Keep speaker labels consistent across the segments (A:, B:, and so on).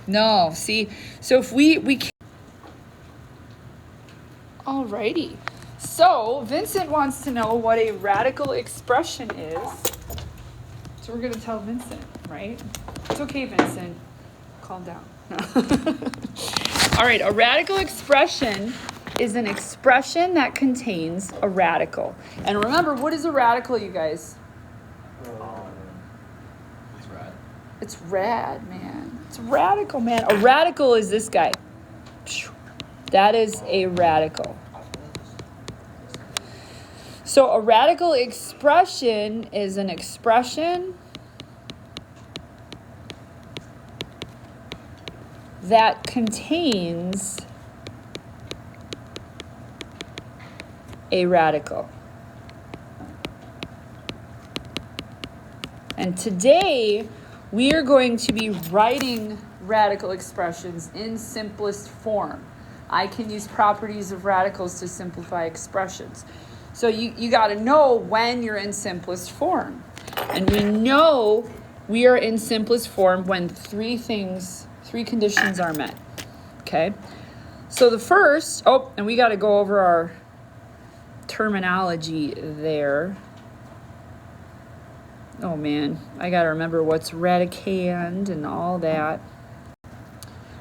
A: No, see, so if we can't. Alrighty. So Vincent wants to know what a radical expression is. So we're going to tell Vincent, right? It's okay, Vincent. Calm down. All right, a radical expression is an expression that contains a radical. And remember, what is a radical, you guys?
B: It's rad.
A: It's rad, man. It's radical, man. A radical is this guy. That is a radical. So a radical expression is an expression that contains a radical. And today we are going to be writing radical expressions in simplest form. I can use properties of radicals to simplify expressions. So you got to know when you're in simplest form. And we know we are in simplest form when three conditions are met. Okay? So the first, and we got to go over our terminology there. Oh man, I got to remember what's radicand and all that.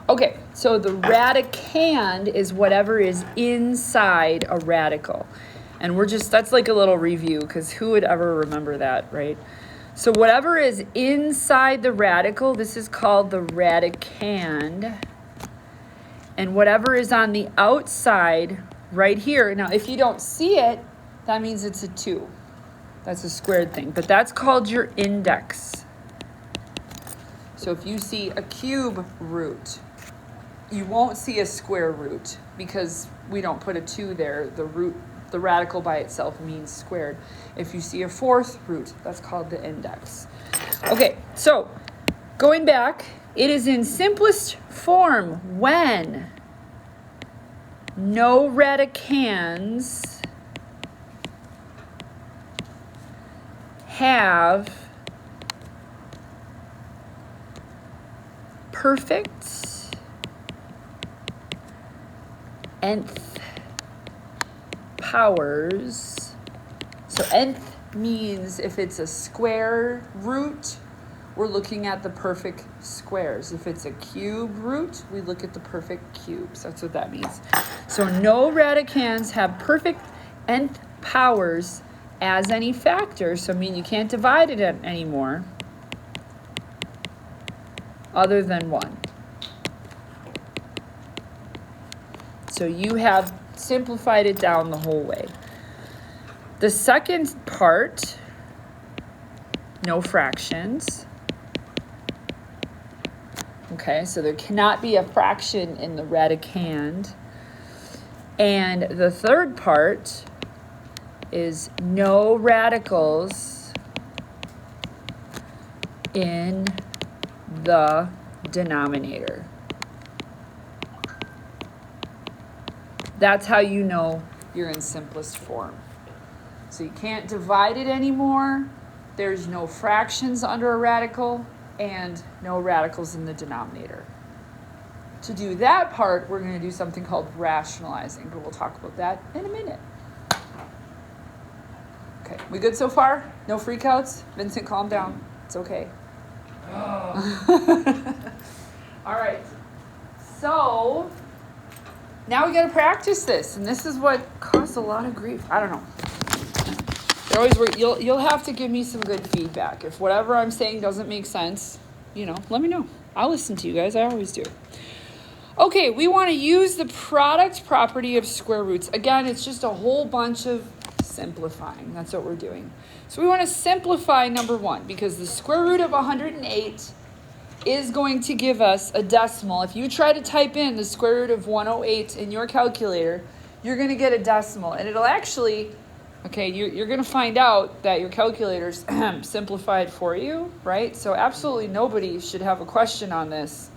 A: Okay, so the radicand is whatever is inside a radical. And that's like a little review, because who would ever remember that, right? So whatever is inside the radical, this is called the radicand. And whatever is on the outside, right here. Now, if you don't see it, that means it's a 2. That's a squared thing. But that's called your index. So if you see a cube root, you won't see a square root because we don't put a 2 there. The radical by itself means squared. If you see a fourth root, that's called the index. Okay, so going back, it is in simplest form when no radicands have perfect nth powers. So nth means if it's a square root, we're looking at the perfect squares. If it's a cube root, we look at the perfect cubes. That's what that means. So no radicands have perfect nth powers as any factor. So I mean you can't divide it anymore other than 1. So you have simplified it down the whole way. The second part, no fractions. Okay, so there cannot be a fraction in the radicand. And the third part is no radicals in the denominator. That's how you know you're in simplest form. So you can't divide it anymore. There's no fractions under a radical and no radicals in the denominator. To do that part, we're going to do something called rationalizing, but we'll talk about that in a minute. Okay, we good so far? No freakouts? Vincent, calm down. It's okay. Oh. All right. So now we got to practice this, and this is what caused a lot of grief. I don't know. It always work. You'll have to give me some good feedback. If whatever I'm saying doesn't make sense, let me know. I'll listen to you guys. I always do. Okay, we want to use the product property of square roots. Again, it's just a whole bunch of simplifying. That's what we're doing. So we want to simplify number 1 because the square root of 108 is going to give us a decimal. If you try to type in the square root of 108 in your calculator, you're going to get a decimal. And it'll actually, you're going to find out that your calculator's simplified for you, right? So absolutely nobody should have a question on this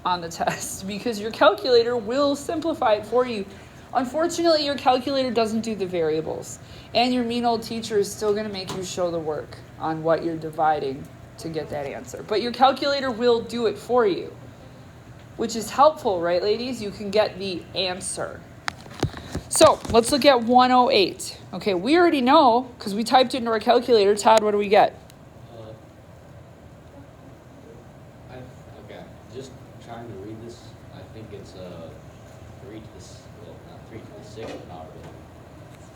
A: on the test because your calculator will simplify it for you. Unfortunately, your calculator doesn't do the variables. And your mean old teacher is still going to make you show the work on what you're dividing to get that answer. But your calculator will do it for you, which is helpful, right, ladies? You can get the answer. So let's look at 108. Okay, we already know because we typed it into our calculator. Todd, what do we get?
B: Okay, just trying to read this. I think it's 3 to the, well, not 3 to the 6, but not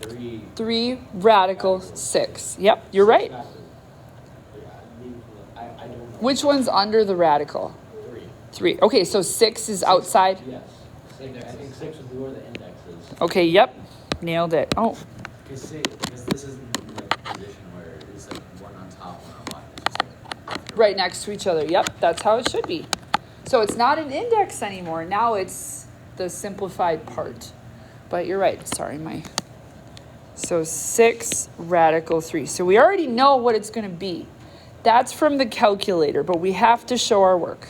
B: really.
A: 3 radical 6. Yep, you're right.
B: I don't know.
A: Which one's under the radical? 3. Okay, so 6 is outside.
B: Yes. I think 6 would be where the index is.
A: Okay, yep. Nailed it. Oh.
C: Because this isn't like a position where it's like one on top, one on bottom. It's just like
A: Right next to each other. Yep, that's how it should be. So it's not an index anymore. Now it's the simplified part. But you're right. Sorry, So 6 radical 3. So we already know what it's going to be. That's from the calculator, but we have to show our work.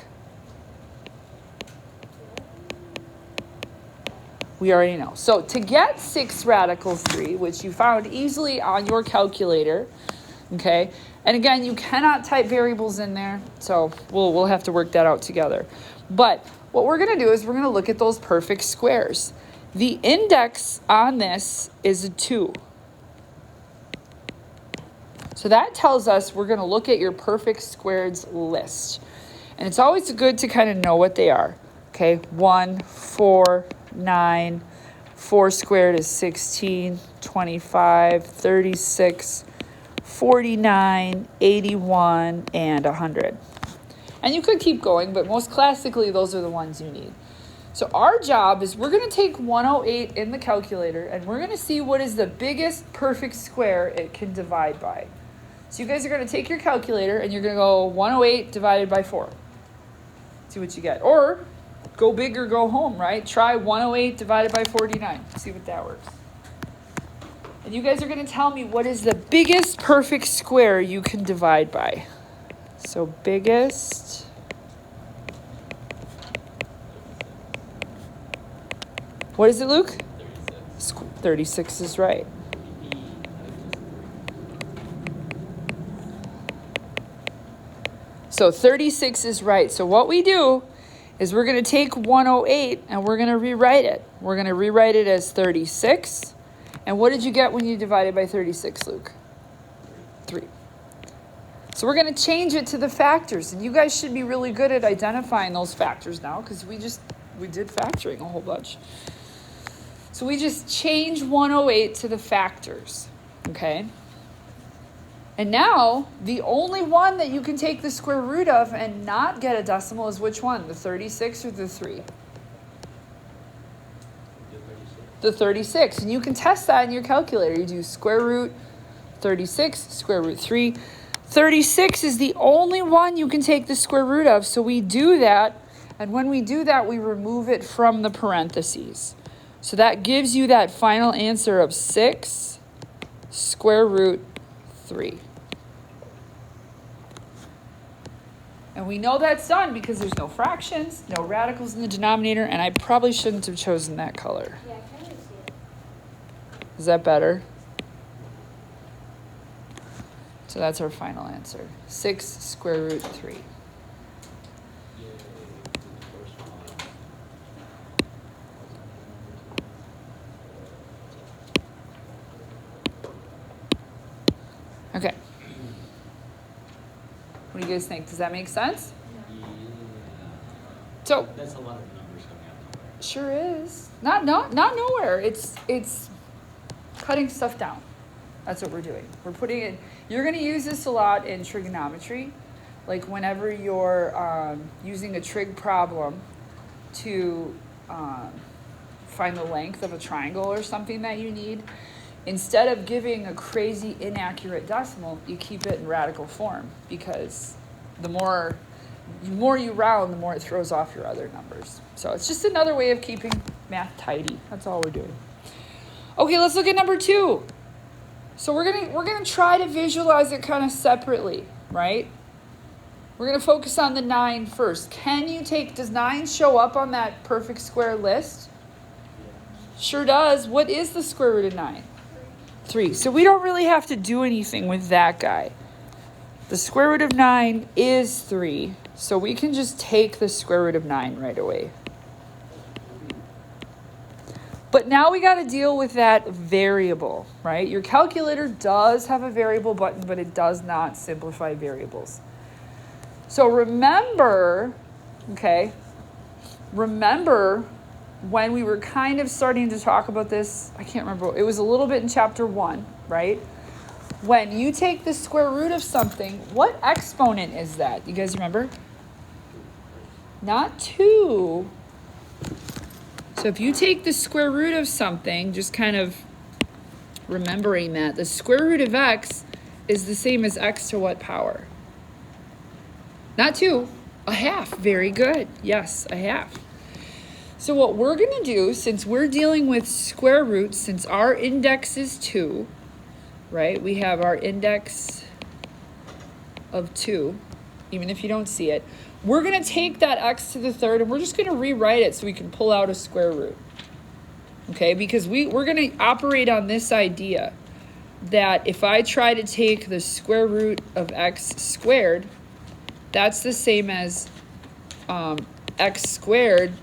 A: We already know. So to get 6 radical 3, which you found easily on your calculator, okay, and again, you cannot type variables in there, so we'll have to work that out together. But what we're going to do is we're going to look at those perfect squares. The index on this is a 2. So that tells us we're going to look at your perfect squares list. And it's always good to kind of know what they are. Okay, 1, 4, 9, 4 squared is 16, 25, 36, 49, 81, and 100. And you could keep going, but most classically, those are the ones you need. So our job is we're going to take 108 in the calculator, and we're going to see what is the biggest perfect square it can divide by. So you guys are going to take your calculator, and you're going to go 108 divided by 4. See what you get. Or go big or go home, right? Try 108 divided by 49. See what that works. And you guys are going to tell me what is the biggest perfect square you can divide by. So biggest. What is it, Luke? 36. 36 is right. So 36 is right. So what we do is we're going to take 108 and we're going to rewrite it. We're going to rewrite it as 36. And what did you get when you divided by 36, Luke? 3. So we're going to change it to the factors. And you guys should be really good at identifying those factors now because we did factoring a whole bunch. So we just change 108 to the factors, okay? And now, the only one that you can take the square root of and not get a decimal is which one? The 36 or the 3? The 36. And you can test that in your calculator. You do square root 36, square root 3. 36 is the only one you can take the square root of. So we do that. And when we do that, we remove it from the parentheses. So that gives you that final answer of 6 square root 3. And we know that's done because there's no fractions, no radicals in the denominator, and I probably shouldn't have chosen that color.
D: Yeah, I kind of see it.
A: Is that better? So that's our final answer. 6 square root 3. Okay. What do you guys think? Does that make sense?
C: Yeah.
A: So
C: That's a lot of numbers coming out of nowhere.
A: sure is. Not nowhere. It's cutting stuff down. That's what we're doing. We're putting it. You're going to use this a lot in trigonometry, like whenever you're using a trig problem to find the length of a triangle or something that you need. Instead of giving a crazy inaccurate decimal, you keep it in radical form because the more you round, the more it throws off your other numbers. So it's just another way of keeping math tidy. That's all we're doing. Okay, let's look at number 2. So we're gonna try to visualize it kind of separately, right? We're gonna focus on the 9 first. Does 9 show up on that perfect square list? Sure does. What is the square root of 9? 3. So we don't really have to do anything with that guy. The square root of 9 is 3. So we can just take the square root of 9 right away. But now we got to deal with that variable, right? Your calculator does have a variable button, but it does not simplify variables. So remember, okay, remember when we were kind of starting to talk about this, I can't remember, it was a little bit in chapter 1, right? When you take the square root of something, what exponent is that? You guys remember? Not 2. So if you take the square root of something, just kind of remembering that, the square root of x is the same as x to what power? Not 2, a half. Very good. Yes, a half. So what we're going to do, since we're dealing with square roots, since our index is 2, right? We have our index of 2, even if you don't see it. We're going to take that x to the third and we're just going to rewrite it so we can pull out a square root. Okay, because we're going to operate on this idea that if I try to take the square root of x squared, that's the same as x squared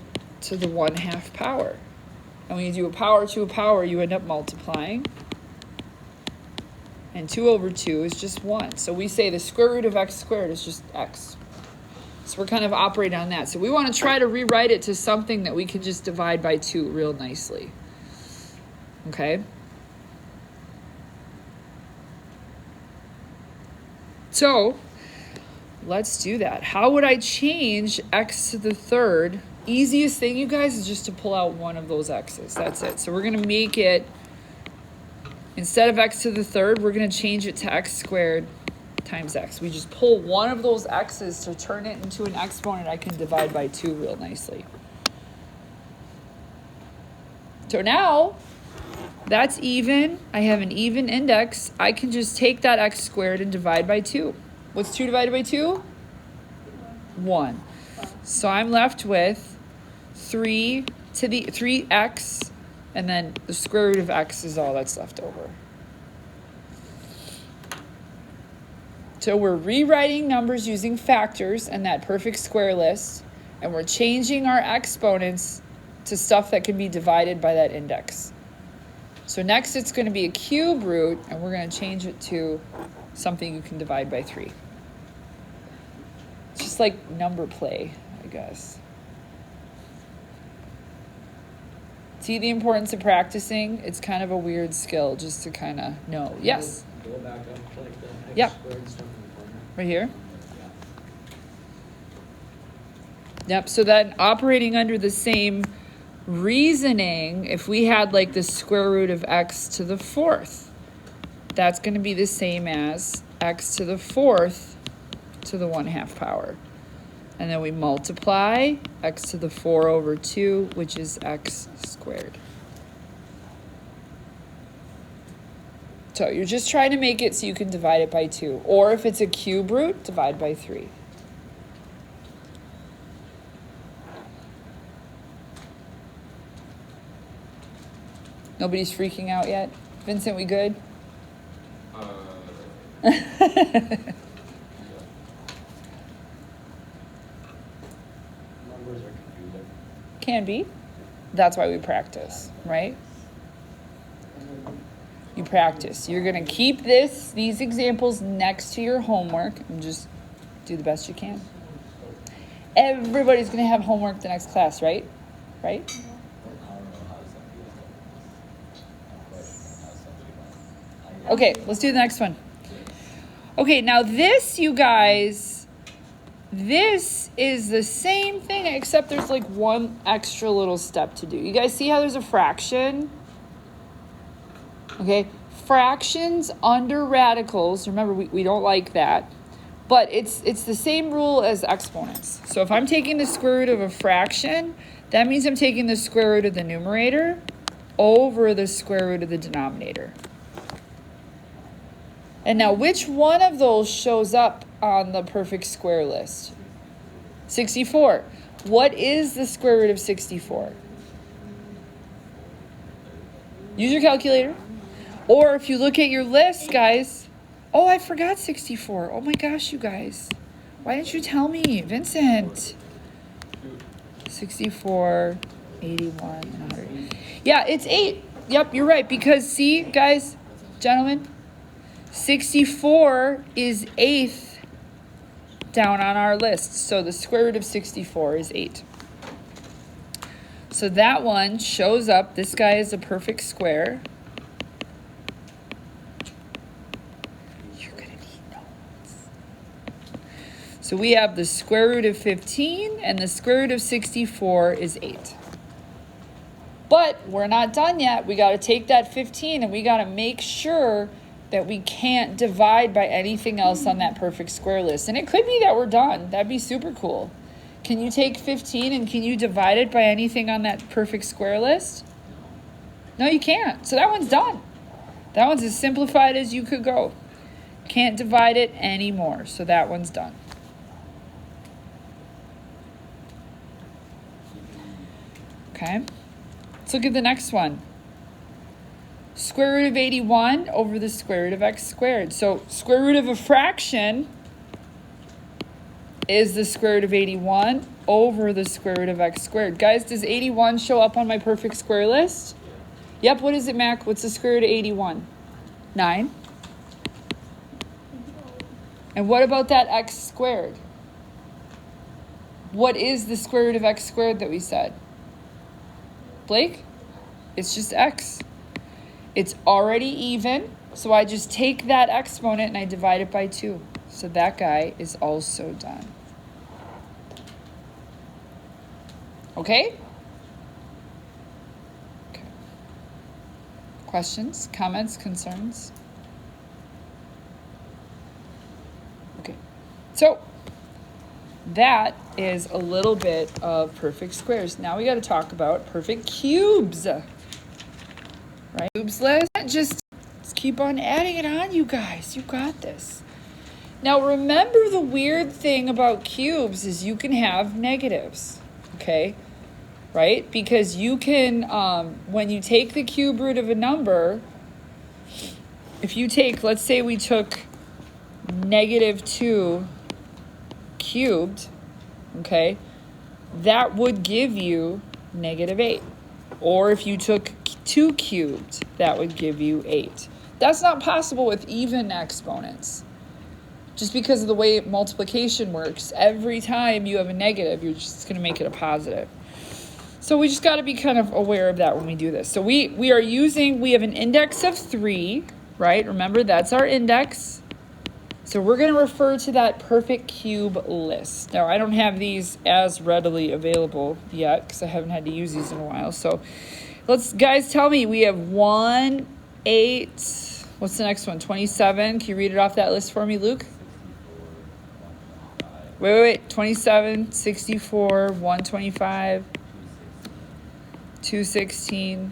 A: to the 1/2 power. And when you do a power to a power, you end up multiplying. And 2 over 2 is just 1. So we say the square root of x squared is just x. So we're kind of operating on that. So we want to try to rewrite it to something that we can just divide by 2 real nicely. Okay? So let's do that. How would I change x to the third? Easiest thing, you guys, is just to pull out one of those x's. That's it. So we're going to make it, instead of x to the third, we're going to change it to x squared times x. We just pull one of those x's to turn it into an exponent I can divide by 2 real nicely. So now, that's even. I have an even index. I can just take that x squared and divide by 2. What's 2 divided by 2? 1. So I'm left with 3x, and then the square root of x is all that's left over. So we're rewriting numbers using factors and that perfect square list, and we're changing our exponents to stuff that can be divided by that index. So next it's going to be a cube root, and we're going to change it to something you can divide by 3. It's just like number play, I guess. See the importance of practicing? It's kind of a weird skill just to kind of know. Yes?
C: Go back up to like the x
A: Yep.
C: squared stuff in the corner.
A: Right here?
C: Yeah.
A: Yep, so then operating under the same reasoning, if we had like the square root of x to the 4th, that's going to be the same as x to the 4th to the 1/2 power. And then we multiply x to the 4 over 2, which is x squared. So you're just trying to make it so you can divide it by 2. Or if it's a cube root, divide by 3. Nobody's freaking out yet? Vincent, we good?
C: Numbers are confusing.
A: Can be. That's why we practice, right? You practice. You're going to keep these examples next to your homework and just do the best you can. Everybody's going to have homework the next class, right? Right?
C: I don't know how does that feel.
A: Okay, let's do the next one. Okay, now this, you guys, this is the same thing except there's like one extra little step to do. You guys see how there's a fraction? Okay, fractions under radicals, remember we don't like that, but it's the same rule as exponents. So if I'm taking the square root of a fraction, that means I'm taking the square root of the numerator over the square root of the denominator. And now which one of those shows up on the perfect square list? 64. What is the square root of 64? Use your calculator. Or if you look at your list, guys, Oh, I forgot 64. Oh my gosh, you guys. Why didn't you tell me? Vincent. 64, 81, and 100. Yeah, it's 8. Yep, you're right. Because, see, guys, gentlemen, 64 is 8th down on our list. So the square root of 64 is 8. So that one shows up. This guy is a perfect square. You're going to need notes. So we have the square root of 15, and the square root of 64 is 8. But we're not done yet. We got to take that 15, and we got to make sure that we can't divide by anything else on that perfect square list. And it could be that we're done. That'd be super cool. Can you take 15 and can you divide it by anything on that perfect square list? No, you can't. So that one's done. That one's as simplified as you could go. Can't divide it anymore. So that one's done. Okay. Let's look at the next one. Square root of 81 over the square root of x squared. So square root of a fraction is the square root of 81 over the square root of x squared. Guys, does 81 show up on my perfect square list? Yep, what is it, Mac? What's the square root of 81? 9. And what about that x squared? What is the square root of x squared that we said? Blake? It's just x. It's already even, so I just take that exponent and I divide it by 2. So that guy is also done. Okay? Okay. Questions, comments, concerns? Okay. So that is a little bit of perfect squares. Now we got to talk about perfect cubes. Right? Cubes list. Just keep on adding it on, you guys. You got this. Now remember, the weird thing about cubes is you can have negatives. Okay? Right? Because you can, when you take the cube root of a number, if you take, let's say we took -2 cubed, okay, that would give you -8. Or if you took 2 cubed, that would give you 8. That's not possible with even exponents. Just because of the way multiplication works, every time you have a negative, you're just going to make it a positive. So we just got to be kind of aware of that when we do this. So we have an index of 3, right? Remember, that's our index. So we're going to refer to that perfect cube list. Now, I don't have these as readily available yet because I haven't had to use these in a while. So guys, tell me, we have 1, 8, what's the next one? 27. Can you read it off that list for me, Luke? Wait. 27, 64, 125, 216.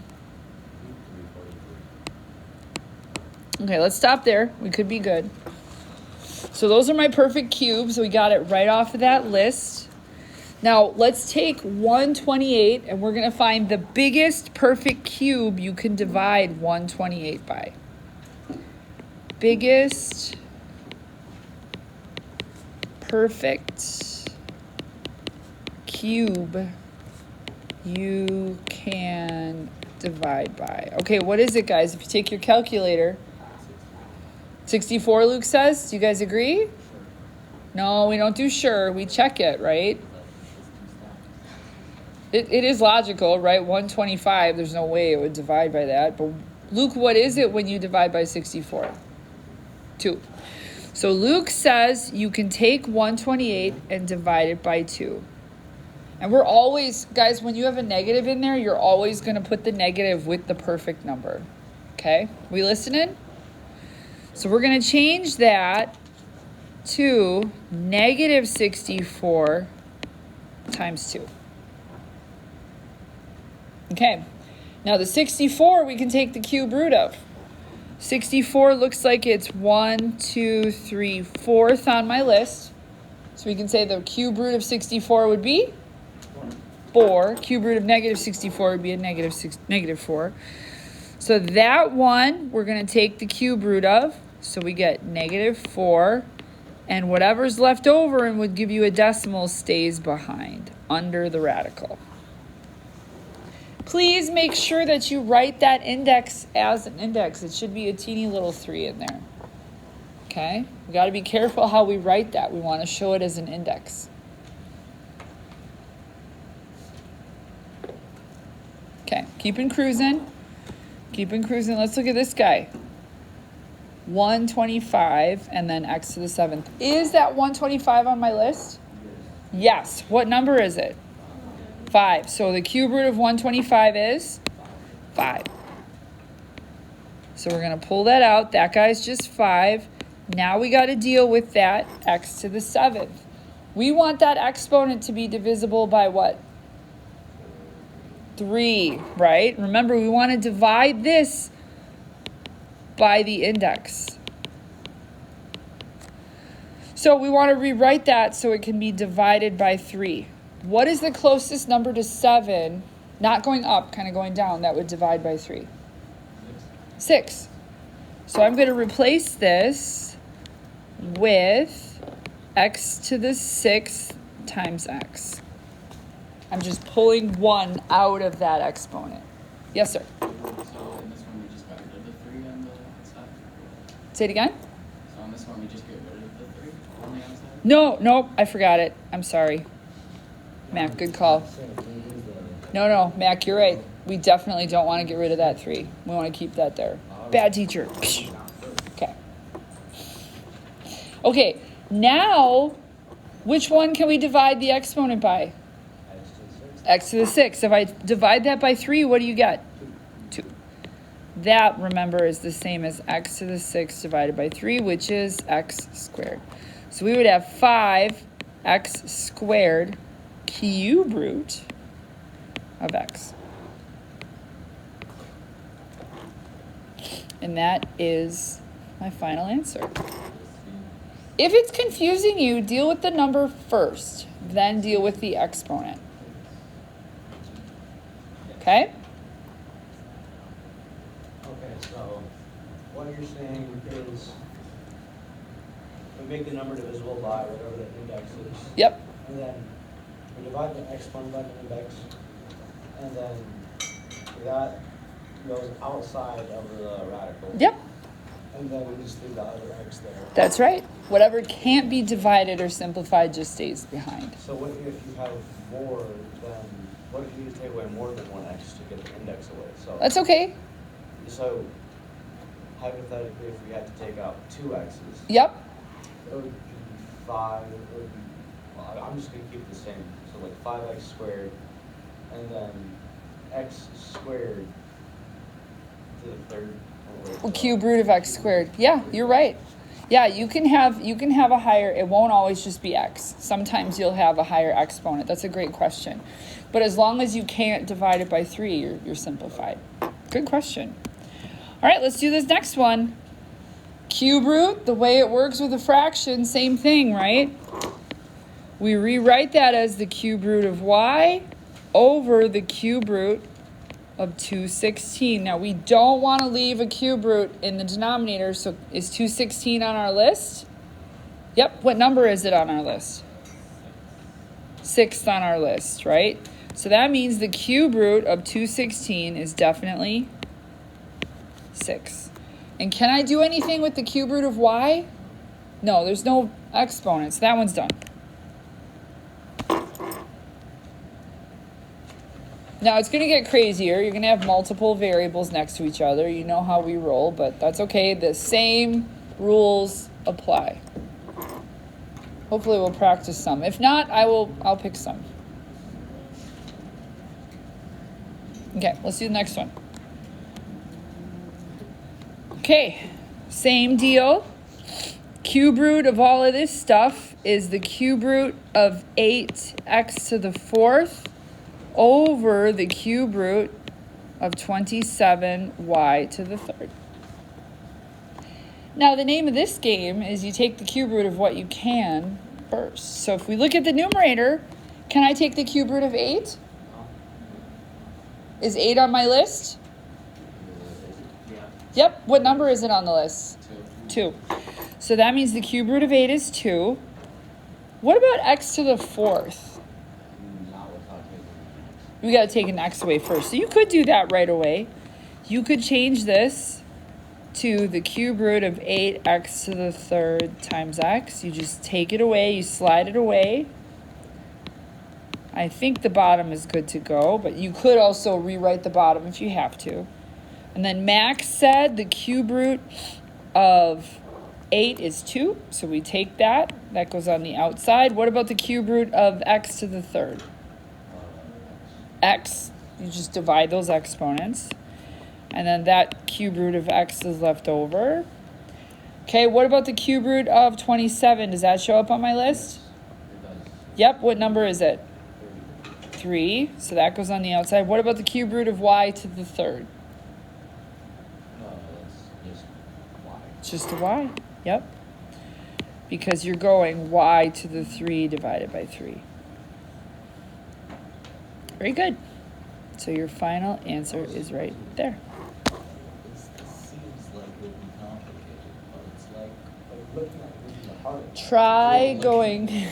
A: Okay, let's stop there. We could be good. So those are my perfect cubes. We got it right off of that list. Now let's take 128 and we're going to find the biggest perfect cube you can divide 128 by. Biggest perfect cube you can divide by. Okay, what is it, guys? If you take your calculator, 64, Luke says. Do you guys agree? No, we don't do sure. We check it, right? It is logical, right? 125, there's no way it would divide by that. But Luke, what is it when you divide by 64? 2. So Luke says you can take 128 and divide it by 2. And we're always, guys, when you have a negative in there, you're always going to put the negative with the perfect number. Okay? We listening? So we're going to change that to -64 times 2. Okay. Now the 64 we can take the cube root of. 64 looks like it's 1, 2, 3, 4th on my list. So we can say the cube root of 64 would be 4. Cube root of -64 would be a -4. So that one we're going to take the cube root of. So we get -4, and whatever's left over and would give you a decimal stays behind, under the radical. Please make sure that you write that index as an index. It should be a teeny little 3 in there. Okay? We got to be careful how we write that. We want to show it as an index. Okay, keeping cruising. Keeping cruising. Let's look at this guy. 125 and then x to the 7th. Is that 125 on my list? Yes. What number is it? 5. So the cube root of 125 is 5. So we're going to pull that out. That guy's just 5. Now we got to deal with that x to the 7th. We want that exponent to be divisible by what? 3, right? Remember, we want to divide this by the index. So we want to rewrite that so it can be divided by 3. What is the closest number to 7, not going up, kind of going down, that would divide by 3? 6. So I'm going to replace this with x to the 6th times x. I'm just pulling 1 out of that exponent. Yes, sir?
C: So in this one, we just got rid of the 3 on the outside?
A: Say it again?
C: So on this one, we just get rid of the 3 on the outside?
A: No, I forgot it. I'm sorry. Mac, good call. No, Mac, you're right. We definitely don't want to get rid of that 3. We want to keep that there. Bad teacher. Okay. Okay, now, which one can we divide the exponent by? X to the 6th. If I divide that by 3, what do you get? 2. That, remember, is the same as x to the 6th divided by 3, which is x squared. So we would have 5x squared cube root of x. And that is my final answer. If it's confusing you, deal with the number first, then deal with the exponent. Okay?
D: Okay, so what you're saying is we make the number divisible by whatever the index is.
A: Yep.
D: And then we divide the exponent by the index. And then that goes outside of the radical.
A: Yep.
D: And then we just leave the other x there.
A: That's right. Whatever can't be divided or simplified just stays behind.
D: So what if you have more than, what if you take away more than one x to get the index away? So
A: That's okay.
D: So hypothetically, if we had to take out 2 x's,
A: Yep.
D: it would be 5. It would be, well, I'm just going to keep it the same. So like 5x squared, and then x squared to the 3rd.
A: Cube root of x squared. Yeah, you're right. Yeah, you can have a higher, it won't always just be x. Sometimes you'll have a higher exponent. That's a great question. But as long as you can't divide it by 3, you're simplified. Good question. All right, let's do this next one. Cube root, the way it works with a fraction, same thing, right? We rewrite that as the cube root of y over the cube root of 216. Now, we don't want to leave a cube root in the denominator, so is 216 on our list? Yep. What number is it on our list? 6th on our list, right? So that means the cube root of 216 is definitely 6. And can I do anything with the cube root of y? No, there's no exponents. That one's done. Now, it's going to get crazier. You're going to have multiple variables next to each other. You know how we roll, but that's okay. The same rules apply. Hopefully, we'll practice some. If not, I'll pick some. Okay, let's do the next one. Okay, same deal. Cube root of all of this stuff is the cube root of 8x to the 4th over the cube root of 27y to the 3rd. Now, the name of this game is you take the cube root of what you can first. So if we look at the numerator, can I take the cube root of 8? Is 8 on my list?
C: Yeah.
A: Yep. What number is it on the list?
C: 2.
A: 2. So that means the cube root of 8 is 2. What about x to the 4th?
B: Not without taking the x.
A: We got to take an x away first. So you could do that right away. You could change this to the cube root of 8x to the 3rd times x. You just take it away. You slide it away. I think the bottom is good to go, but you could also rewrite the bottom if you have to. And then Max said the cube root of 8 is 2, so we take that. That goes on the outside. What about the cube root of x to the 3rd? X. You just divide those exponents. And then that cube root of x is left over. Okay, what about the cube root of 27? Does that show up on my list?
B: It does.
A: Yep, what number is it? 3, so that goes on the outside. What about the cube root of y to the 3rd?
B: That's just y.
A: It's just a y, yep. Because you're going y to the 3 divided by 3. Very good. So your final answer is right there.
C: This seems like it would be complicated, but it's like,
D: Looking at the heart.
A: Try going.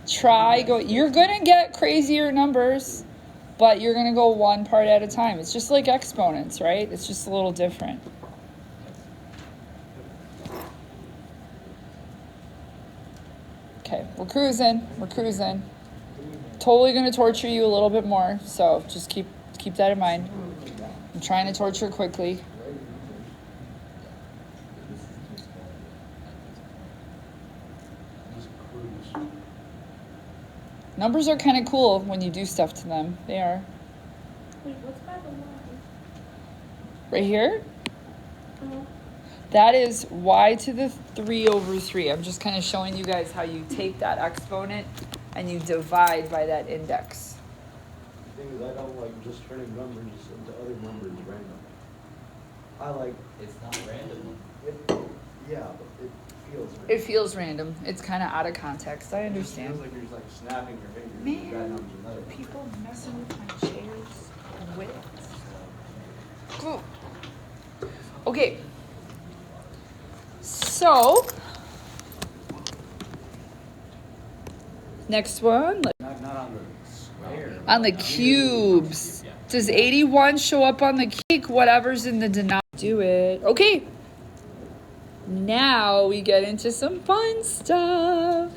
A: Try going. You're going to get crazier numbers, but you're going to go one part at a time. It's just like exponents, right? It's just a little different. Okay, we're cruising. We're cruising. Totally going to torture you a little bit more, so just keep that in mind. I'm trying to torture quickly.
B: Just cruise.
A: Numbers are kind of cool when you do stuff to them. They are.
E: Wait, what's by the line?
A: Right here? That is y to the 3 over 3. I'm just kind of showing you guys how you take that exponent and you divide by that index.
D: The thing is, I don't like just turning numbers into other numbers random. I like
C: it's not random.
D: it. Yeah, but it feels. Random.
A: It feels random. It's kind of out of context. I
D: It
A: understand.
D: feels like you're just like snapping your fingers. and
A: Man,
D: bad numbers another.
A: people messing with my chairs and with it. Cool. Okay. So, next one.
D: Not on the square.
A: On the cubes. Does 81 show up on the cake? Whatever's in the denominator. Do it. Okay. Now we get into some fun stuff.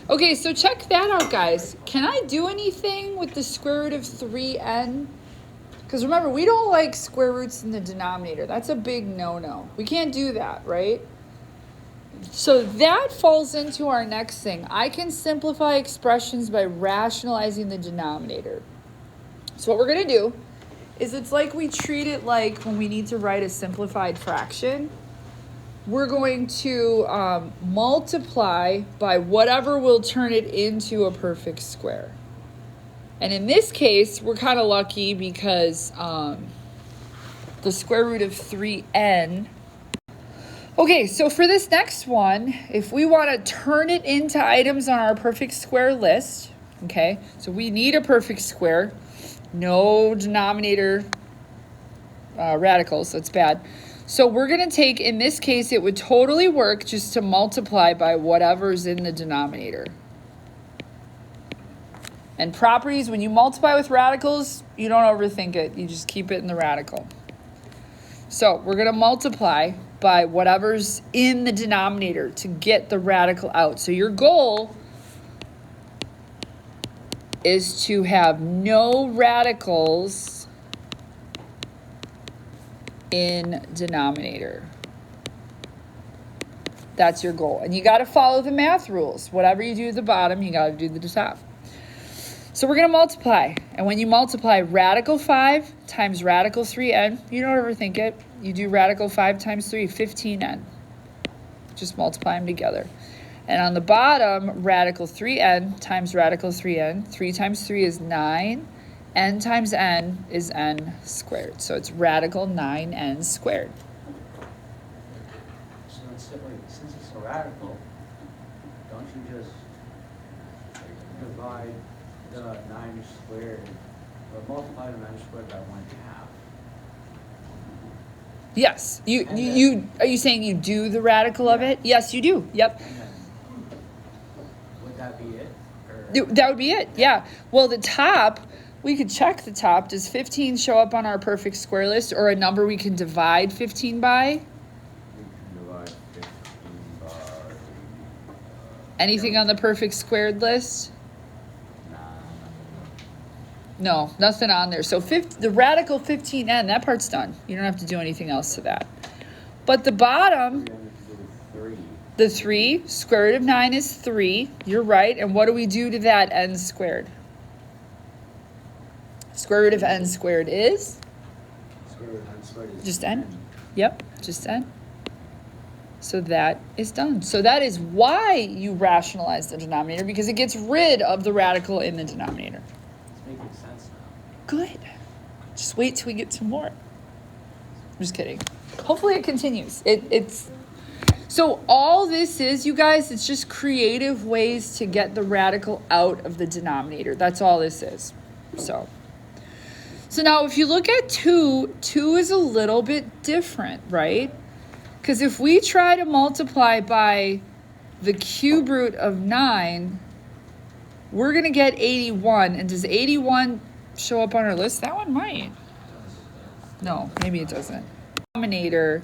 A: Okay, so check that out, guys. Can I do anything with the square root of 3n? Because remember, we don't like square roots in the denominator. That's a big no-no. We can't do that, right? So that falls into our next thing. I can simplify expressions by rationalizing the denominator. So what we're going to do is it's like we treat it like when we need to write a simplified fraction. We're going to multiply by whatever will turn it into a perfect square. And in this case, we're kind of lucky because the square root of 3n. Okay, so for this next one, if we want to turn it into items on our perfect square list, okay, so we need a perfect square, no denominator radicals, that's bad. So we're going to take, in this case, it would totally work just to multiply by whatever's in the denominator. And properties, when you multiply with radicals, you don't overthink it. You just keep it in the radical. So we're going to multiply by whatever's in the denominator to get the radical out. So your goal is to have no radicals in denominator. That's your goal. And you got to follow the math rules. Whatever you do at the bottom, you got to do the top. So we're going to multiply. And when you multiply radical 5 times radical 3n, you don't overthink it. You do radical 5 times 3, 15n. Just multiply them together. And on the bottom, radical 3n times radical 3n. 3 times 3 is 9. N times n is n squared. So it's radical 9n squared.
B: So since it's a radical, don't you just divide the 9 squared, or multiply the 9 squared by 1/2?
A: Yes. Are you saying you do the radical of it? Yes, you do. Yep.
C: And then, would that be it? Or?
A: That would be it. Yeah. Well, the top, we could check the top. Does 15 show up on our perfect square list, or a number we can divide 15 by?
D: We can divide 15 by.
A: Anything on the perfect squared list?
D: Nah.
A: No, nothing on there. So the radical 15n, that part's done. You don't have to do anything else to that. But the bottom,
D: Then we can do 3.
A: the 3, square root of 9 is 3. You're right. And what do we do to that n squared? Square root of n squared is?
C: Square root of n squared is
A: Just n. Yep, just n. So that is done. So that is why you rationalize the denominator, because it gets rid of the radical in the denominator.
C: It's making sense now.
A: Good. Just wait till we get to more. I'm just kidding. Hopefully it continues. It's so all this is, you guys, it's just creative ways to get the radical out of the denominator. That's all this is. So now if you look at 2 is a little bit different, right? Because if we try to multiply by the cube root of 9, we're going to get 81. And does 81 show up on our list? That one might. No, maybe it doesn't. Denominator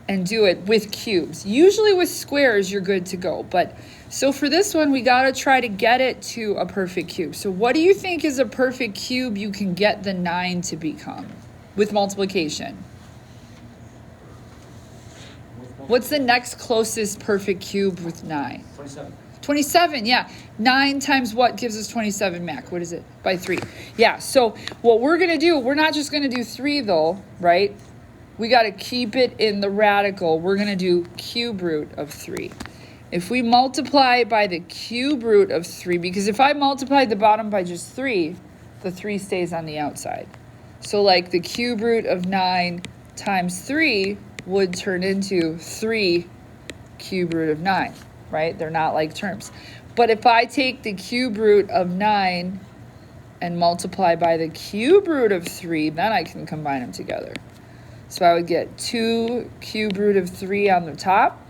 A: and do it with cubes. Usually with squares, you're good to go. But so for this one, we got to try to get it to a perfect cube. So what do you think is a perfect cube you can get the 9 to become with multiplication? What's the next closest perfect cube with 9?
C: 27.
A: 27, yeah. 9 times what gives us 27, Mac? What is it? By 3. Yeah, so what we're going to do, we're not just going to do 3 though, right? We got to keep it in the radical. We're going to do cube root of 3. If we multiply by the cube root of 3, because if I multiply the bottom by just 3, the 3 stays on the outside. So like the cube root of 9 times 3 would turn into 3 cube root of 9, right? They're not like terms. But if I take the cube root of 9 and multiply by the cube root of 3, then I can combine them together. So I would get 2 cube root of 3 on the top,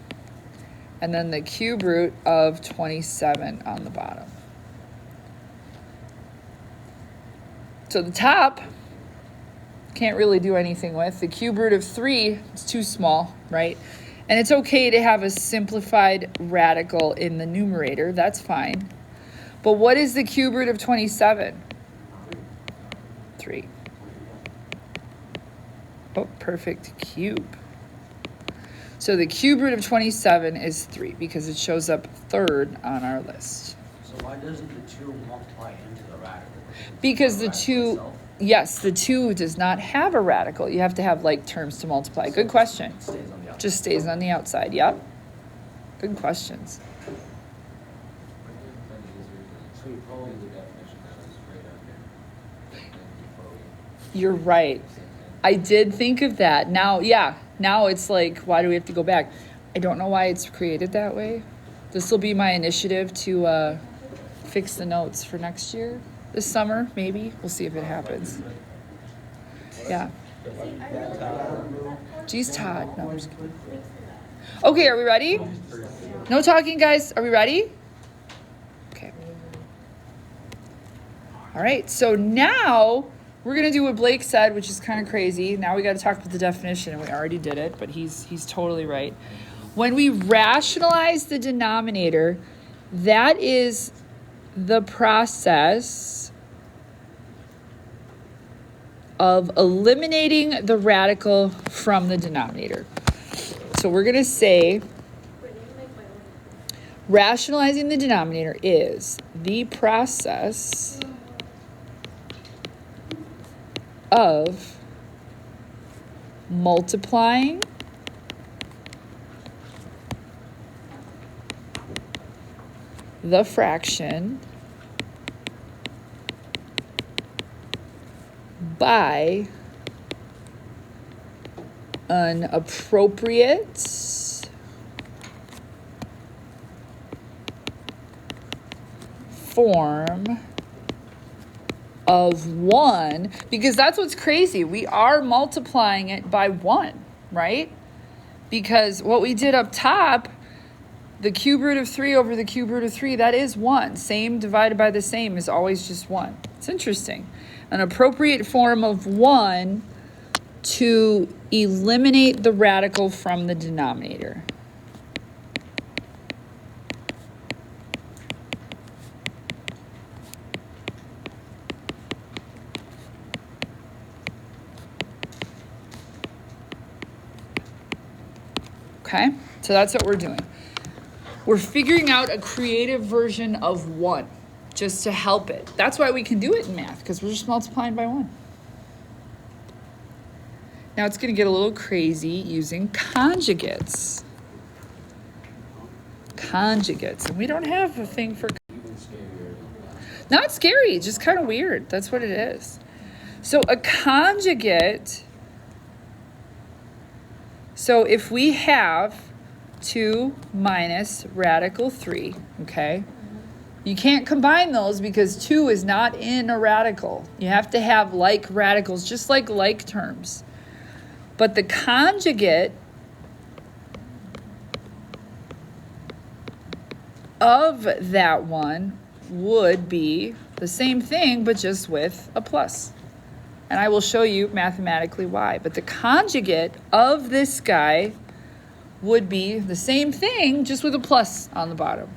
A: and then the cube root of 27 on the bottom. So the top, can't really do anything with. The cube root of 3 is too small, right? And it's okay to have a simplified radical in the numerator. That's fine. But what is the cube root of 27? 3. Oh, perfect cube. So the cube root of 27 is 3 because it shows up third on our list.
C: So why doesn't the 2 multiply into the radical?
A: Because the
C: radical
A: 2,
C: itself?
A: yes, the 2 does not have a radical. You have to have like terms to multiply. Good question.
C: It stays on the outside.
A: Just stays on the outside. Yep. Good questions.
C: So we probably the definition that was right out there.
A: You're right. I did think of that. Now, yeah, now it's like, why do we have to go back? I don't know why it's created that way. This will be my initiative to fix the notes for next year. This summer, maybe. We'll see if it happens. Yeah. Geez, Todd. No, I'm just kidding. Okay, are we ready? No talking, guys. Are we ready? Okay. All right, so now we're going to do what Blake said, which is kind of crazy. Now we got to talk about the definition, and we already did it, but he's totally right. When we rationalize the denominator, that is the process of eliminating the radical from the denominator. So we're going to say rationalizing the denominator is the process of multiplying the fraction by an appropriate form of 1, because that's what's crazy. We are multiplying it by 1, right? Because what we did up top, the cube root of 3 over the cube root of 3, that is 1. Same divided by the same is always just 1. It's interesting. An appropriate form of 1 to eliminate the radical from the denominator. Okay, so that's what we're doing. We're figuring out a creative version of 1 just to help it. That's why we can do it in math, because we're just multiplying by 1. Now it's going to get a little crazy using conjugates. Conjugates. And we don't have a thing for...
B: Even scarier.
A: Not scary, just kind of weird. That's what it is. So a conjugate... So if we have 2 minus radical 3, okay? You can't combine those because 2 is not in a radical. You have to have like radicals, just like terms. But the conjugate of that one would be the same thing, but just with a plus. And I will show you mathematically why. But the conjugate of this guy would be the same thing, just with a plus on the bottom.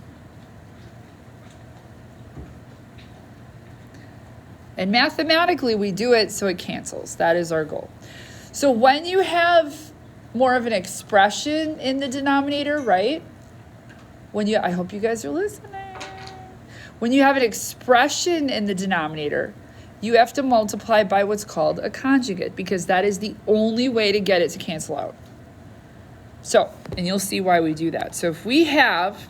A: And mathematically, we do it so it cancels. That is our goal. So when you have more of an expression in the denominator, right? I hope you guys are listening. When you have an expression in the denominator, you have to multiply by what's called a conjugate, because that is the only way to get it to cancel out. So, and you'll see why we do that. So if we have,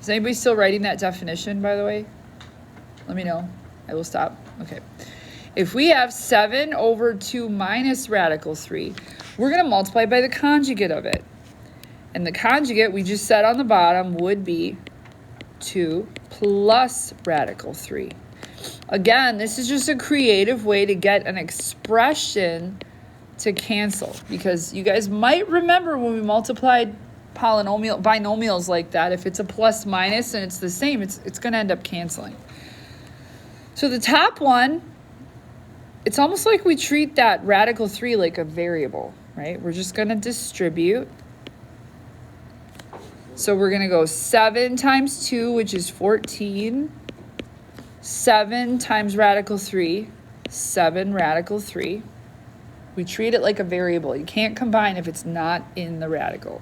A: is anybody still writing that definition, by the way? Let me know. I will stop. Okay. If we have 7 over 2 minus radical 3, we're going to multiply by the conjugate of it. And the conjugate we just said on the bottom would be 2 plus radical 3. Again, this is just a creative way to get an expression to cancel, because you guys might remember when we multiplied binomials like that, if it's a plus minus and it's the same, it's going to end up canceling. So the top one, it's almost like we treat that radical 3 like a variable, right? We're just going to distribute. So we're going to go 7 times 2, which is 14. 7 times radical 3, 7 radical 3. We treat it like a variable. You can't combine if it's not in the radical.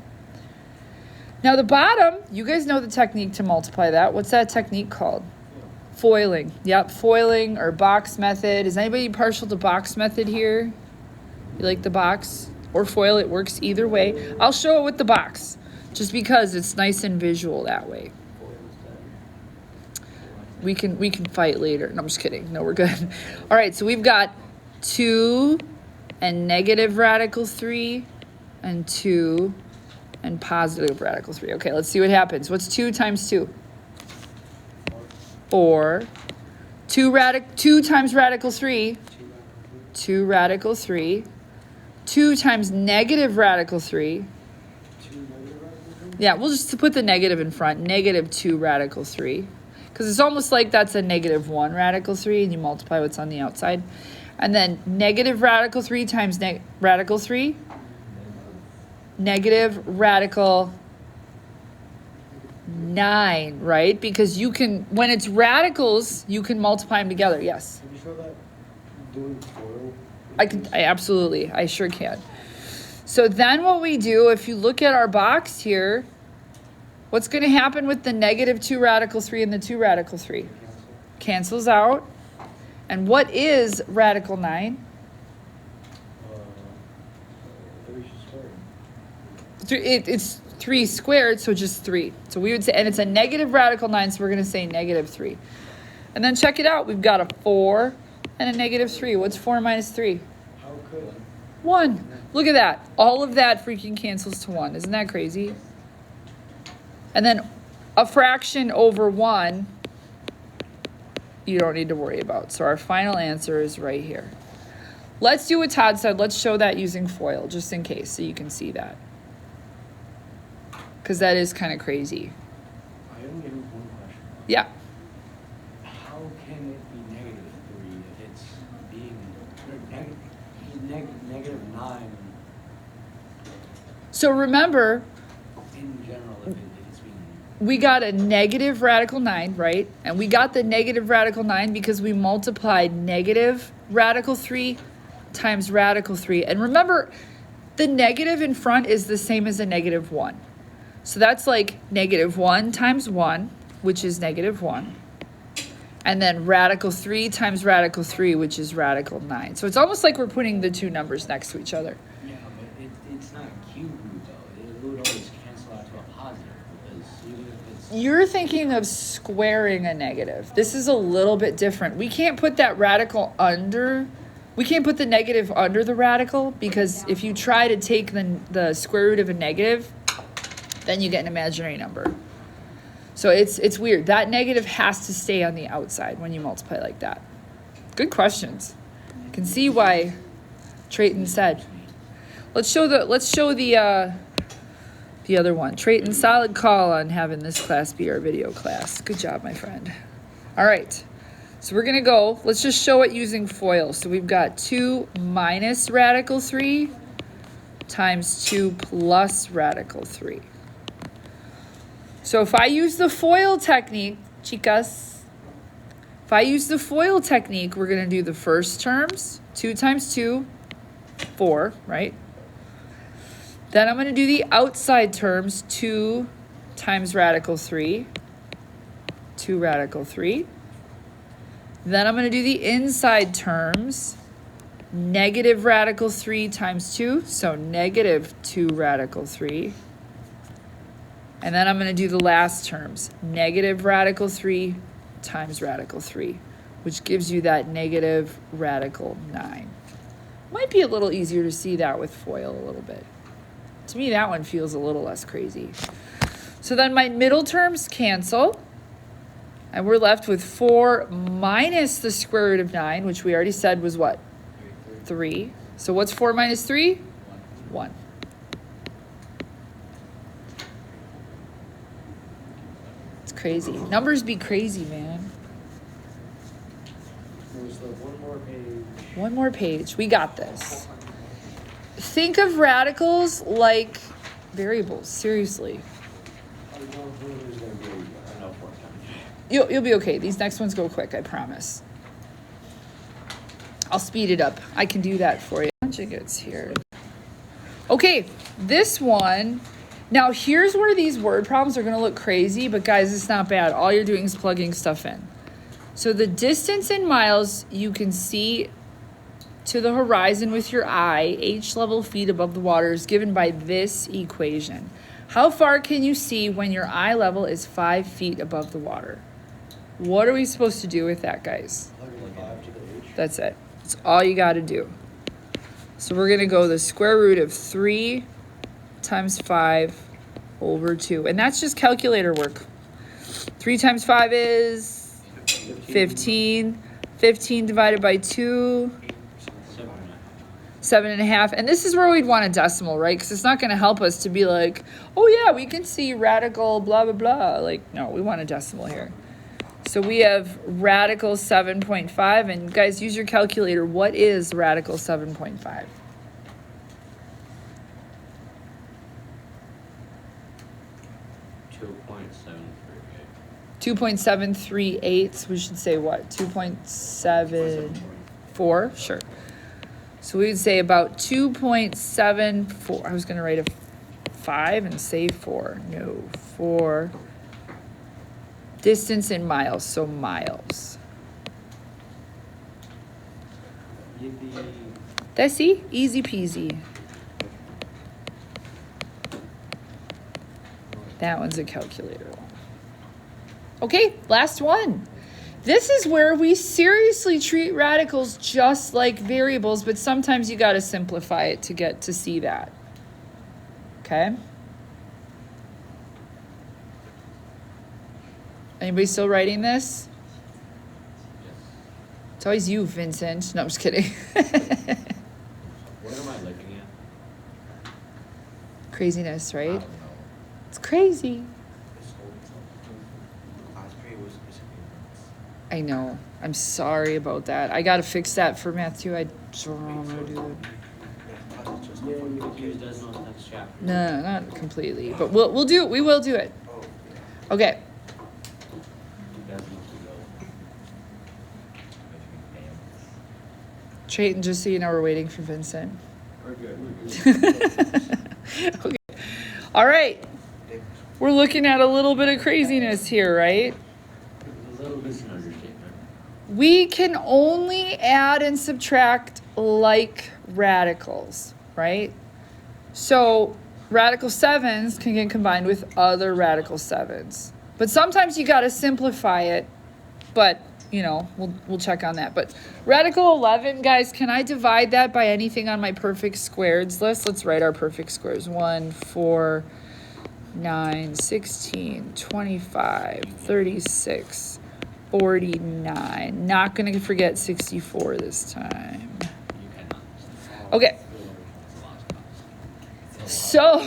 A: Now the bottom, you guys know the technique to multiply that. What's that technique called? Foiling. Yep, foiling or box method. Is anybody partial to box method here? You like the box or foil? It works either way. I'll show it with the box, just because it's nice and visual that way. We can fight later. No, I'm just kidding. No, we're good. All right, so we've got 2 and negative radical 3 and 2 and positive radical 3. Okay, let's see what happens. What's 2 times 2? 4. 2 times radical 3. 2 radical 3. 2 times negative radical 3. Yeah, we'll just put the negative in front. Negative 2 radical 3. Because it's almost like that's a negative 1 radical 3, and you multiply what's on the outside. And then negative radical 3 times radical 3. Negative radical 9, right? Because you can, when it's radicals, you can multiply them together. Yes?
D: Can you show that doing FOIL?
A: I sure can. So then what we do, if you look at our box here, what's going to happen with the negative 2 radical 3 and the 2 radical 3? Cancels out. And what is radical 9?
D: 3 squared.
A: It's 3 squared, so just 3. So we would say, and it's a negative radical 9, so we're going to say negative 3. And then check it out. We've got a 4 and a negative 3. What's 4 minus 3?
D: How could
A: 1. Look at that. All of that freaking cancels to 1. Isn't that crazy? And then a fraction over 1 you don't need to worry about. So our final answer is right here. Let's do what Todd said. Let's show that using FOIL, just in case, so you can see that. Because that is kind of crazy.
D: I only have one question.
A: Yeah.
D: How can it be -3 if it's being negative 9
A: So remember,
D: in general if it's being
A: we got a negative radical 9, right? And we got the negative radical 9 because we multiplied negative radical 3 times radical 3. And remember, the negative in front is the same as a negative 1. So that's like negative 1 times 1, which is negative 1. And then radical 3 times radical 3, which is radical 9. So it's almost like we're putting the two numbers next to each other.
D: Yeah, but it's not a cube root though. It would always cancel out to a positive because even if it's
A: You're thinking of squaring a negative. This is a little bit different. We can't put that radical under, we can't put the negative under the radical because if you try to take the square root of a negative, then you get an imaginary number. So it's weird. That negative has to stay on the outside when you multiply like that. Good questions. I can see why Trayton said. Let's show the other one. Trayton, solid call on having this class be our video class. Good job, my friend. All right. So we're going to go. Let's just show it using FOIL. So we've got 2 minus radical 3 times 2 plus radical 3. So if I use the FOIL technique, chicas, if I use the FOIL technique, we're going to do the first terms. 2 times 2, 4, right? Then I'm going to do the outside terms, 2 times radical 3, 2 radical 3. Then I'm going to do the inside terms, negative radical 3 times 2, so negative 2 radical 3. And then I'm going to do the last terms, negative radical 3 times radical 3, which gives you that negative radical 9. Might be a little easier to see that with FOIL a little bit. To me, that one feels a little less crazy. So then my middle terms cancel. And we're left with 4 minus the square root of 9, which we already said was what? 3. So what's 4 minus 3? 1. It's crazy. Numbers be crazy, man.
D: there's the one more page.
A: One more page. We got this. Think of radicals like variables. Seriously.
D: I don't think there's gonna be enough work done.
A: You'll be okay. These next ones go quick, I promise. I'll speed it up. I can do that for you. Bunch of goods here. Okay, this one. Now here's where these word problems are going to look crazy, but guys, it's not bad. All you're doing is plugging stuff in. So the distance in miles you can see to the horizon with your eye, H level feet above the water, is given by this equation. How far can you see when your eye level is 5 feet above the water? What are we supposed to do with that, guys? That's it. That's all you got to do. So we're going to go the square root of 3 times 5 over 2. And that's just calculator work. 3 times 5 is 15. 15 divided by 2, 7.5. And this is where we'd want a decimal, right? Because it's not going to help us to be like, oh yeah, we can see radical blah, blah, blah. Like, no, we want a decimal here. So we have radical 7.5. And guys, use your calculator. What is radical 7.5? 2.738. So we should say what? 2.74? Sure. So we would say about 2.74. I was going to write a 5 and say 4. No, 4. Distance in miles, so miles. That's easy peasy. That one's a calculator one. Okay, last one. This is where we seriously treat radicals just like variables, but sometimes you got to simplify it to get to see that. Okay? Anybody still writing this? It's always you, Vincent. No, I'm just kidding.
B: What am I looking at?
A: Craziness,
C: I
A: right?
C: don't know.
A: It's crazy.
C: This whole class period was basically
A: I know. I'm sorry about that. I got to fix that for math too. I don't know how to do it.
B: Yeah, you could use those on the next chapter.
A: No, not completely, but we'll do it. We will do it.
C: Oh,
A: Okay.
B: You guys need to go.
A: Trayton, just so you know, we're waiting for Vincent.
C: we're good.
A: Okay. All right. We're looking at a little bit of craziness here, right?
B: A little bit of an understatement.
A: We can only add and subtract like radicals, right? So radical 7s can get combined with other radical 7s. But sometimes you got to simplify it, but you know, we'll check on that. But radical 11, guys, can I divide that by anything on my perfect squareds list? Let's write our perfect squares. 1, 4, 9, 16, 25, 36, 49. Not going to forget 64 this time.
B: You cannot.
A: Okay. So,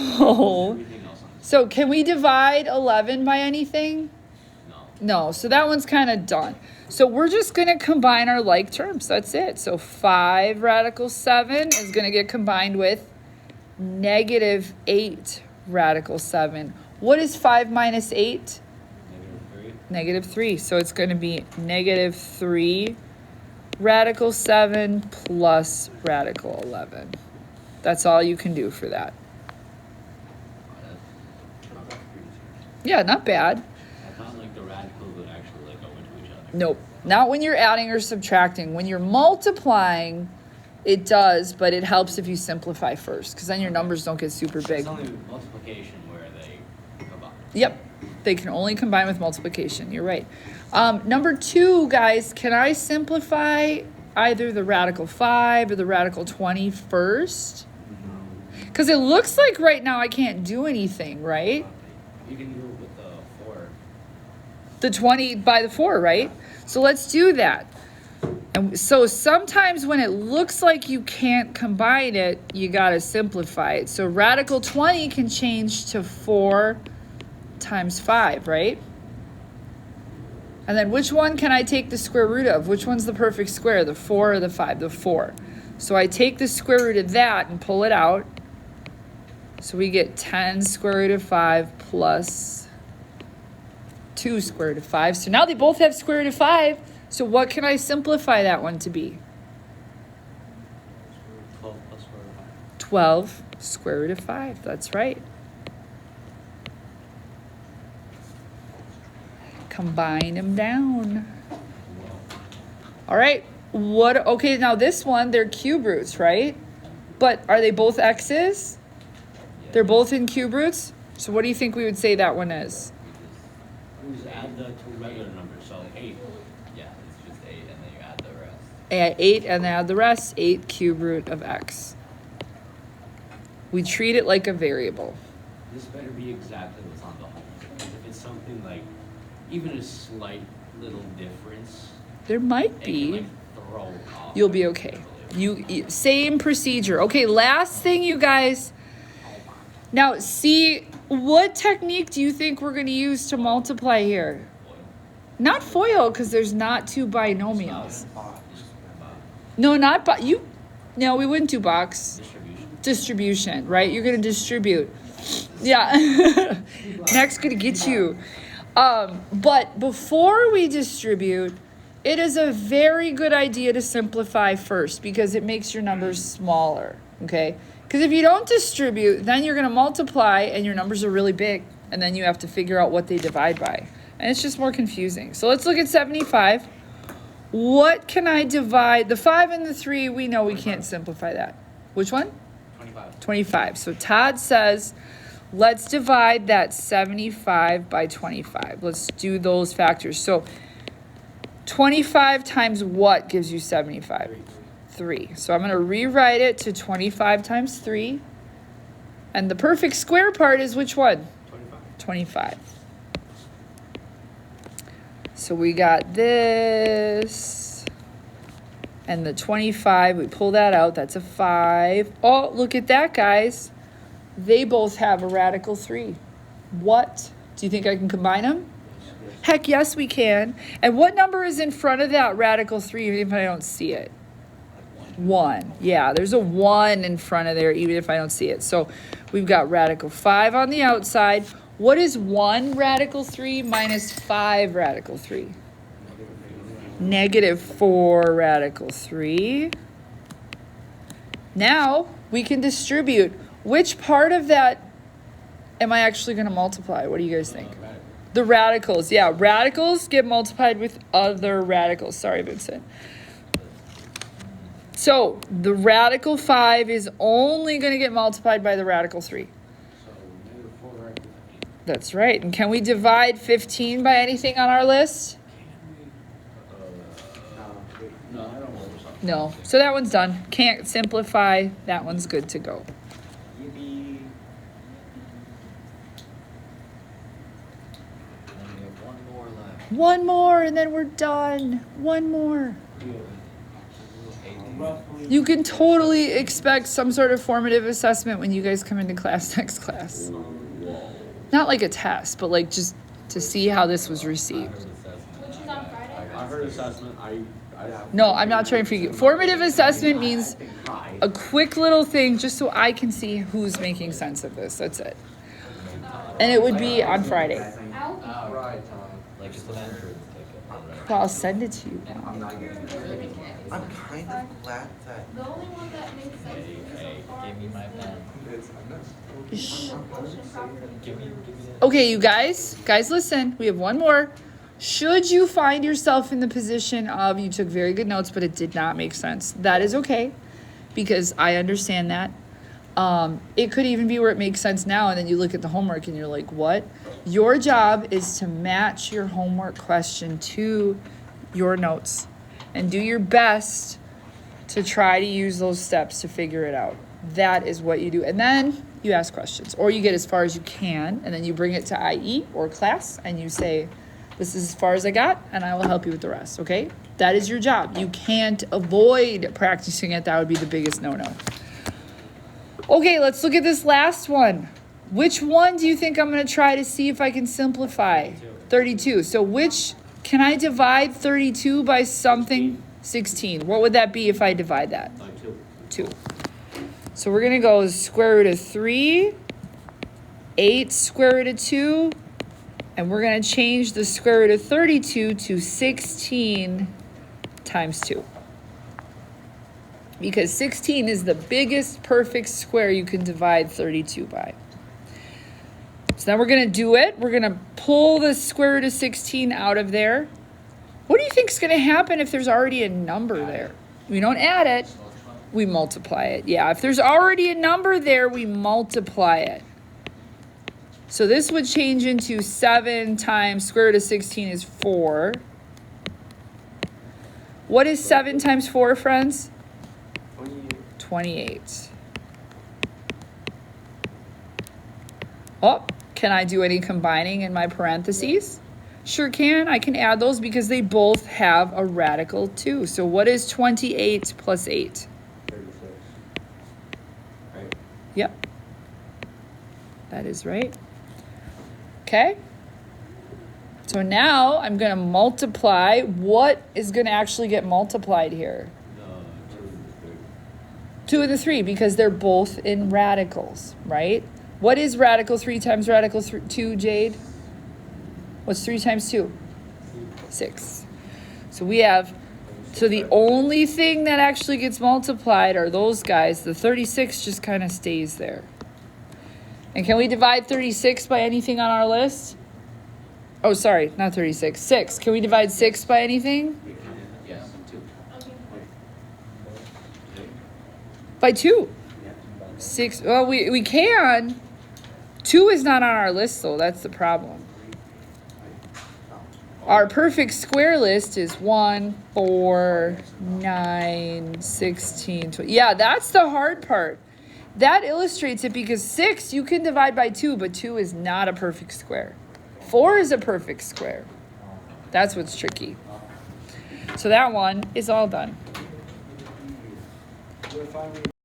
B: Everything else on this.
A: so can we divide 11 by anything?
B: No.
A: No, so that one's kind of done. So we're just going to combine our like terms. That's it. So 5 radical 7 is going to get combined with negative 8 radical 7. What is 5 minus 8?
B: -3.
A: Negative 3. So it's going to be negative 3 radical 7 plus radical 11. That's all you can do for that.
B: Not that crazy.
A: Yeah, not bad.
B: I thought like the radicals would actually like go into each other.
A: Nope. Not when you're adding or subtracting. When you're multiplying, it does, but it helps if you simplify first, because then your numbers don't get super big.
B: It's only multiplication where they combine.
A: Yep. They can only combine with multiplication. You're right. Number 2, guys, can I simplify either the radical 5 or the radical 20 first? Because it looks like right now I can't do anything, right?
B: You can do it with the 4.
A: The 20 by the 4, right? So let's do that. And so sometimes when it looks like you can't combine it, you got to simplify it. So radical 20 can change to 4 times 5, right? And then which one can I take the square root of? Which one's the perfect square, the 4 or the 5? The 4. So I take the square root of that and pull it out. So we get 10 square root of 5 plus 2 square root of 5. So now they both have square root of 5. So what can I simplify that one to be?
B: 12 plus 4 or 5.
A: 12 square root of 5. That's right. Combine them down. All right. What? Okay, now this one, they're cube roots, right? But are they both x's? They're both in cube roots? So what do you think we would say that one is?
B: We just add the 2 regular numbers, so 8.
C: Yeah, it's just 8, and then you add the rest.
A: Add 8 and add the rest. 8 cube root of x. We treat it like a variable.
B: This better be exactly what's on the home. Because if it's something like, even a slight little difference,
A: There might
B: it can
A: be.
B: like throw off.
A: You'll be okay. Same procedure. Okay, last thing, you guys. Now, see, what technique do you think we're going to use to multiply here? Not FOIL, because there's not 2 binomials. No, not No, we wouldn't do box. Distribution, right? You're going to distribute. Yeah. Next, going to get you. But before we distribute, it is a very good idea to simplify first, because it makes your numbers smaller, okay? Because if you don't distribute, then you're going to multiply and your numbers are really big, and then you have to figure out what they divide by. And it's just more confusing. So let's look at 75. What can I divide? The 5 and the 3, we know we can't simplify that. Which one?
B: 25.
A: 25. So Todd says, let's divide that 75 by 25. Let's do those factors. So 25 times what gives you 75? 3. So I'm going to rewrite it to 25 times 3. And the perfect square part is which one? 25. So we got this. And the 25, we pull that out, that's a 5. Oh, look at that, guys. They both have a radical 3. What? Do you think I can combine them? Heck yes, we can. And what number is in front of that radical 3 even if I don't see it? 1. Yeah, there's a 1 in front of there even if I don't see it. So we've got radical 5 on the outside. What is 1 radical 3 minus 5 radical 3? Negative 4 radical 3. Now we can distribute. Which part of that am I actually going to multiply? What do you guys think? The radicals. Yeah, radicals get multiplied with other radicals. Sorry, Vincent. So the radical 5 is only going to get multiplied by the radical 3.
B: So negative 4 radical 15.
A: That's right. And can we divide 15 by anything on our list?
B: No, I don't know.
A: No. So that one's done. Can't simplify. That one's good to go.
C: Yippee.
B: Only have one more left.
A: One more and then we're done. One more. You can totally expect some sort of formative assessment when you guys come into class next class. Not like a test, but like just to see how this was received.
E: Which is on Friday.
C: I heard assessment,
A: No, I'm not trying to figure. Formative assessment means a quick little thing just so I can see who's making sense of this. That's it. And it would be on Friday.
E: I'll
B: Right, like it's an entrance ticket.
A: Well, I'll send it to you now.
C: I'm not getting it. I'm kind of glad that
E: the only one that makes sense
B: Hey,
E: to me
B: hey,
E: so far
B: give me my
E: is
B: pen.
A: Shh.
E: the motion property.
B: Give me
A: Okay, you guys, listen. We have one more. Should you find yourself in the position of you took very good notes, but it did not make sense, that is okay, because I understand that. It could even be where it makes sense now, and then you look at the homework and you're like, what? Your job is to match your homework question to your notes and do your best to try to use those steps to figure it out. That is what you do. And then you ask questions, or you get as far as you can, and then you bring it to IE or class and you say, this is as far as I got, and I will help you with the rest, okay? That is your job. You can't avoid practicing it. That would be the biggest no-no. Okay, let's look at this last one. Which one do you think I'm going to try to see if I can simplify? 32. So which, can I divide 32 by something? 16. What would that be if I divide that?
B: By 2.
A: 2. So we're going to go square root of 3, 8 square root of 2, and we're going to change the square root of 32 to 16 times 2. Because 16 is the biggest perfect square you can divide 32 by. So now we're going to do it. We're going to pull the square root of 16 out of there. What do you think is going to happen if there's already a number there? We don't add it. We multiply it. Yeah, if there's already a number there, we multiply it. So this would change into 7 times square root of 16 is 4. What is 7 times 4, friends? 28. Oh, can I do any combining in my parentheses? Sure can. I can add those because they both have a radical 2. So what is 28 plus 8?
D: 36. Right?
A: Yep. That is right. Okay. So now I'm going to multiply. What is going to actually get multiplied here? 2 and the 3, because they're both in radicals, right? What is radical 3 times radical 2, Jade? What's 3 times 2? 6. So we have, so the only thing that actually gets multiplied are those guys. The 36 just kind of stays there. And can we divide 36 by anything on our list? Oh, sorry, not 36. 6. Can we divide 6 by anything?
B: Yes. 2.
A: By 2. 6. Well, we can. 2 is not on our list, though. That's the problem. Our perfect square list is 1, 4, 9, 16, 20. Yeah, that's the hard part. That illustrates it because 6 you can divide by 2, but 2 is not a perfect square. 4 is a perfect square. That's what's tricky. So that one is all done.
D: we're fine with